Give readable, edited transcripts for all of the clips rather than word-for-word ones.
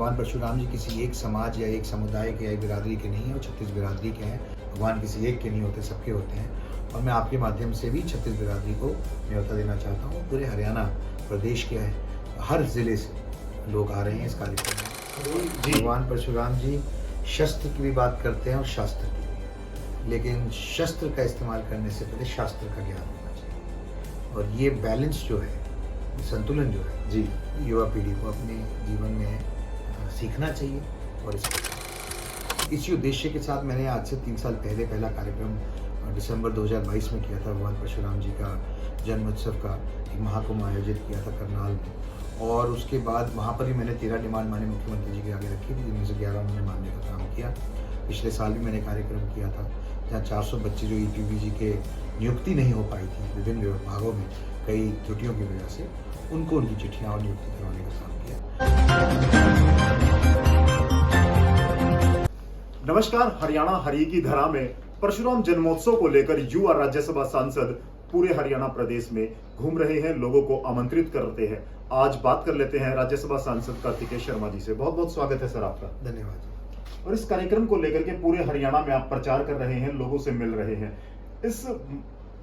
भगवान परशुराम जी किसी एक समाज या एक समुदाय के या एक बिरादरी के नहीं हैं, वो 36 बिरादरी के हैं। भगवान किसी एक के नहीं होते, सबके होते हैं। और मैं आपके माध्यम से भी 36 बिरादरी को न्योता देना चाहता हूँ। पूरे हरियाणा प्रदेश के हर ज़िले से लोग आ रहे हैं इस कार्यक्रम में। भगवान परशुराम जी शस्त्र की भी बात करते हैं और शास्त्र की भी, लेकिन शस्त्र का इस्तेमाल करने से पहले शास्त्र का ज्ञान होना चाहिए। और ये बैलेंस जो है, संतुलन जो है जी, युवा पीढ़ी को अपने जीवन में सीखना चाहिए। और इसी उद्देश्य के साथ मैंने आज से 3 साल पहले पहला कार्यक्रम दिसंबर 2022 में किया था। भगवान परशुराम जी का जन्मोत्सव का एक महाकुंभ आयोजित किया था करनाल में। और उसके बाद वहाँ पर भी मैंने 13 डिमांड माननीय मुख्यमंत्री जी के आगे रखी थी, जिनमें से 11 उन्होंने मानने का काम किया। पिछले साल भी मैंने कार्यक्रम किया था जहाँ 400 बच्चे जो ईपीवीजी के नियुक्ति नहीं हो पाई थी विभिन्न विभागों में कई त्रुटियों की वजह से, उनको उनकी चिट्ठियाँ और नियुक्ति करवाने का काम किया। नमस्कार। हरियाणा हरि की धरा में परशुराम जन्मोत्सव को लेकर युवा राज्यसभा सांसद पूरे हरियाणा प्रदेश में घूम रहे हैं, लोगों को आमंत्रित करते हैं। आज बात कर लेते हैं राज्यसभा सांसद कार्तिकेय शर्मा जी से। बहुत बहुत स्वागत है सर आपका। धन्यवाद जी। और इस कार्यक्रम को लेकर के पूरे हरियाणा में आप प्रचार कर रहे हैं, लोगों से मिल रहे हैं। इस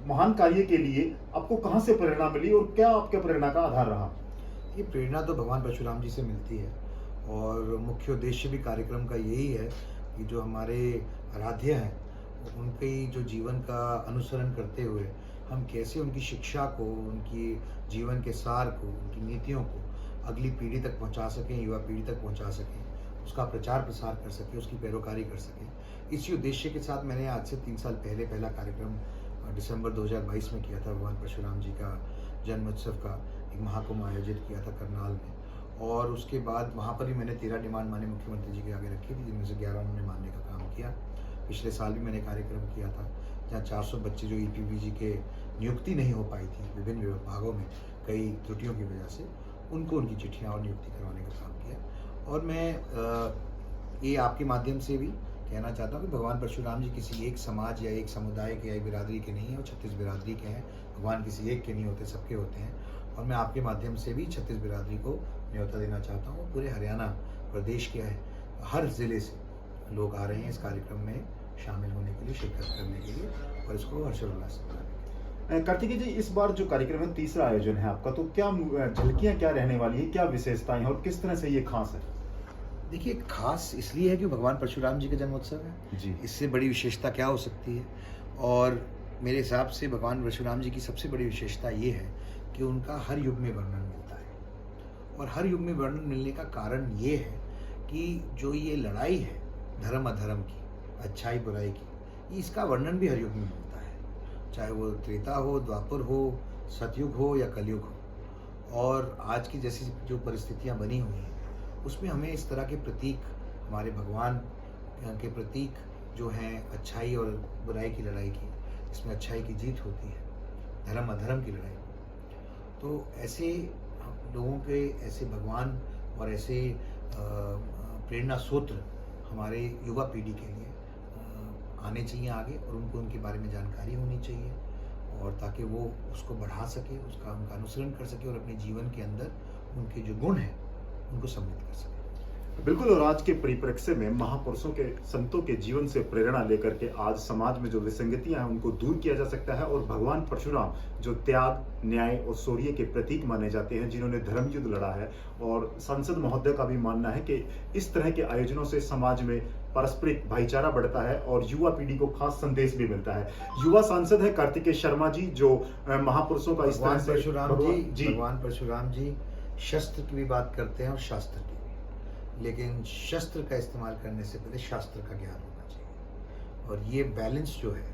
महान कार्य के लिए आपको कहां से प्रेरणा मिली और क्या आपके प्रेरणा का आधार रहा? ये प्रेरणा तो भगवान परशुराम जी से मिलती है और मुख्य उद्देश्य भी कार्यक्रम का यही है कि जो हमारे आराध्य हैं उनके जो जीवन का अनुसरण करते हुए हम कैसे उनकी शिक्षा को, उनकी जीवन के सार को, उनकी नीतियों को अगली पीढ़ी तक पहुंचा सकें, युवा पीढ़ी तक पहुंचा सकें, उसका प्रचार प्रसार कर सकें, उसकी पैरोकारी कर सकें। इसी उद्देश्य के साथ मैंने आज से 3 साल पहले पहला कार्यक्रम दिसंबर 2022 में किया था। भगवान परशुराम जी का जन्मोत्सव का एक महाकुंभ आयोजित किया था करनाल में। और उसके बाद वहाँ पर भी मैंने 13 डिमांड माननीय मुख्यमंत्री जी के आगे रखी थी, जिनमें से 11 उन्होंने मानने का काम किया। पिछले साल भी मैंने कार्यक्रम किया था जहाँ 400 बच्चे जो ईपीवीजी के नियुक्ति नहीं हो पाई थी विभिन्न विभागों में कई त्रुटियों की वजह से, उनको उनकी चिट्ठियाँ और नियुक्ति करवाने का काम किया। और मैं ये आपके माध्यम से भी कहना चाहता हूँ कि भगवान परशुराम जी किसी एक समाज या एक समुदाय के या एक बिरादरी के नहीं हैं, वो 36 बिरादरी के हैं। भगवान किसी एक के नहीं होते, सबके होते हैं। और मैं आपके माध्यम से भी 36 बिरादरी को न्योता देना चाहता हूँ। पूरे हरियाणा प्रदेश के हर ज़िले से लोग आ रहे हैं इस कार्यक्रम में शामिल होने के लिए, शिरकत करने के लिए और इसको हर्षोल्लास से मनाने के लिए। कार्तिकेय जी, इस बार जो कार्यक्रम है, तीसरा आयोजन है आपका, तो क्या झलकियां क्या रहने वाली है, क्या विशेषताएं हैं और किस तरह से ये खास है? देखिए, खास इसलिए है कि भगवान परशुराम जी का जन्मोत्सव है जी। इससे बड़ी विशेषता क्या हो सकती है? और मेरे हिसाब से भगवान परशुराम जी की सबसे बड़ी विशेषता ये है कि उनका हर युग में वर्णन मिलता है। और हर युग में वर्णन मिलने का कारण ये है कि जो ये लड़ाई है धर्म अधर्म की, अच्छाई बुराई की, इसका वर्णन भी हर युग में मिलता है, चाहे वो त्रेता हो, द्वापर हो, सतयुग हो या कलयुग हो। और आज की जैसी जो परिस्थितियाँ बनी हुई हैं उसमें हमें इस तरह के प्रतीक, हमारे भगवान के प्रतीक जो हैं अच्छाई और बुराई की लड़ाई की, इसमें अच्छाई की जीत होती है, धर्म अधर्म की लड़ाई। तो ऐसे लोगों के ऐसे भगवान और ऐसे प्रेरणा सूत्र हमारे युवा पीढ़ी के लिए आने चाहिए आगे, और उनको उनके बारे में जानकारी होनी चाहिए, और ताकि वो उसको बढ़ा सके, उसका उनका अनुसरण कर सके और अपने जीवन के अंदर उनके जो गुण हैं उनको सम्मिलित कर सके। बिल्कुल। और आज के परिप्रेक्ष्य में महापुरुषों के, संतों के जीवन से प्रेरणा लेकर के आज समाज में जो विसंगतियां हैं उनको दूर किया जा सकता है। और भगवान परशुराम जो त्याग, न्याय और शौर्य के प्रतीक माने जाते हैं, जिन्होंने धर्म युद्ध लड़ा है, और सांसद महोदय का भी मानना है कि इस तरह के आयोजनों से समाज में पारस्परिक भाईचारा बढ़ता है और युवा पीढ़ी को खास संदेश भी मिलता है। युवा सांसद है कार्तिकेय शर्मा जी, जो महापुरुषों का इस तरह से भगवान परशुराम जी शस्त्र की भी बात करते हैं और शास्त्र की भी, लेकिन शस्त्र का इस्तेमाल करने से पहले शास्त्र का ज्ञान होना चाहिए। और ये बैलेंस जो है,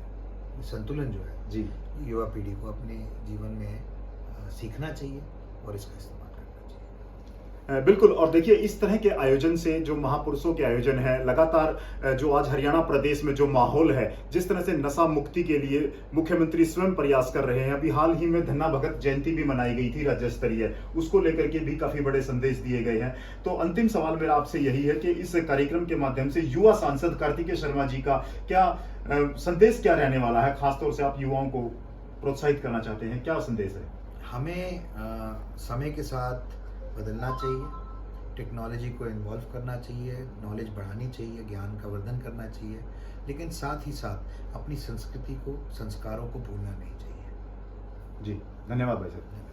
संतुलन जो है जी, युवा पीढ़ी को अपने जीवन में सीखना चाहिए और इसका इस्तेमाल करना चाहिए। बिल्कुल। और देखिए, इस तरह के आयोजन से, जो महापुरुषों के आयोजन है, लगातार जो आज हरियाणा प्रदेश में जो माहौल है, जिस तरह से नशा मुक्ति के लिए मुख्यमंत्री स्वयं प्रयास कर रहे हैं। अभी हाल ही में धन्ना भगत जयंती भी मनाई गई थी राज्य स्तरीय, उसको लेकर के भी काफी बड़े संदेश दिए गए हैं। तो अंतिम सवाल मेरा आपसे यही है कि इस कार्यक्रम के माध्यम से युवा सांसद कार्तिकेय शर्मा जी का क्या संदेश क्या रहने वाला है? खासतौर से आप युवाओं को प्रोत्साहित करना चाहते हैं, क्या संदेश है? हमें समय के साथ बदलना चाहिए, टेक्नोलॉजी को इन्वॉल्व करना चाहिए, नॉलेज बढ़ानी चाहिए, ज्ञान का वर्धन करना चाहिए, लेकिन साथ ही साथ अपनी संस्कृति को, संस्कारों को भूलना नहीं चाहिए। जी, धन्यवाद भाई साहब।